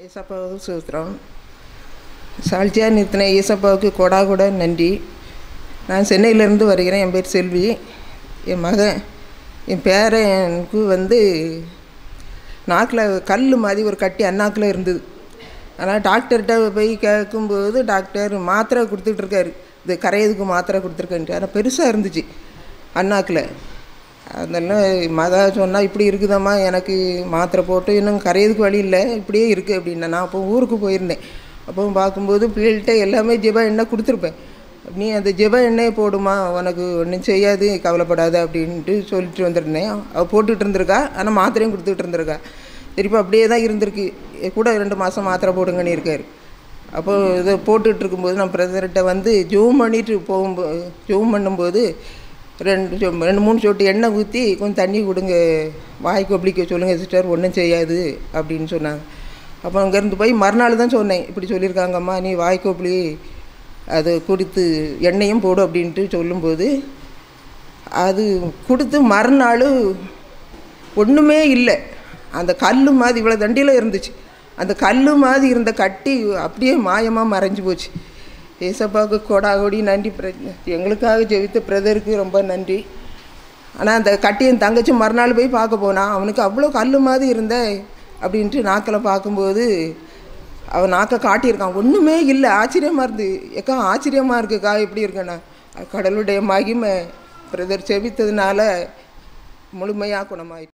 ஏசப்பாவுக்கு சூத்திரம். சாட்சியாக நிறுத்தின ஏசப்பாவுக்கு கொடா நன்றி. நான் சென்னையிலேருந்து வருகிறேன். என் பேர் செல்வி. என் மகன் என் பேரனுக்கு நாக்கில் கல் மாதிரி ஒரு கட்டி அண்ணாக்கில் இருந்தது. ஆனால் டாக்டர்கிட்ட போய் கேட்கும்போது டாக்டர் மாத்திரை கொடுத்துட்ருக்காரு, இது கரையதுக்கு மாத்திரை கொடுத்துருக்கேன்ட்டு. ஆனால் பெருசாக இருந்துச்சு அண்ணாக்கில். அதெல்லாம் மகா சொன்னால் இப்படி இருக்குதாம்மா, எனக்கு மாத்திரை போட்டு இன்னும் கரையதுக்கு வழி இல்லை, இப்படியே இருக்குது அப்படின்னா. நான் அப்போ ஊருக்கு போயிருந்தேன். அப்போ பார்க்கும்போது பிள்ளைகள்கிட்ட எல்லாமே ஜெப எண்ணெய் கொடுத்துருப்பேன். நீ அந்த ஜெப எண்ணெயை போடுமா, உனக்கு ஒன்றும் செய்யாது, கவலைப்படாத அப்படின்ட்டு சொல்லிட்டு வந்துருந்தேன். அவள் போட்டுகிட்டு இருந்திருக்கா, ஆனால் மாத்திரையும் கொடுத்துட்டு இருந்திருக்கா. திருப்பி அப்படியே தான் இருந்திருக்கு. கூட 2 மாதம் மாத்திரை போடுங்கன்னு இருக்கார். அப்போது இதை போட்டுட்டு இருக்கும்போது நான் பிரதர்கிட்ட ஜூம் பண்ணிட்டு ஜூம் பண்ணும்போது 2-3 சொட்டு எண்ணெய் ஊற்றி கொஞ்சம் தண்ணி கொடுங்க, வாய்க்கு ஒப்பிக்க சொல்லுங்கள் சிஸ்டர், ஒன்றும் செய்யாது அப்படின்னு சொன்னாங்க. அப்போ அங்கேருந்து போய் மறுநாள் தான் சொன்னேன், இப்படி சொல்லியிருக்காங்கம்மா, நீ வாய்க்கு ஒப்பி அது கொடுத்து எண்ணெயும் போடு அப்படின்ட்டு சொல்லும்போது அது கொடுத்து மறுநாள் ஒன்றுமே இல்லை. அந்த கல் மாதிரி இவ்வளோ தண்டியில் இருந்துச்சு. அந்த கல் மாதிரி இருந்த கட்டி அப்படியே மாயமாக மறைஞ்சு போச்சு. ஏசப்பாவுக்கு கொடி நன்றி. எங்களுக்காக ஜெபித்த பிரதருக்கு ரொம்ப நன்றி. ஆனால் அந்த கட்டி என் தங்கச்சி மறுநாள் போய் பார்க்க போனான். அவனுக்கு அவ்வளோ கல் மாதிரி இருந்த அப்படின்ட்டு நாக்கில் பார்க்கும்போது அவன் நாக்கை காட்டியிருக்கான், ஒன்றுமே இல்லை. ஆச்சரியமாக இருந்து, ஏக்கா ஆச்சரியமாக இருக்குக்கா, எப்படி இருக்குண்ணா. கடவுளுடைய மகிமை பிரதர் ஜெபித்ததுனால முழுமையாக குணமாயிட்டு.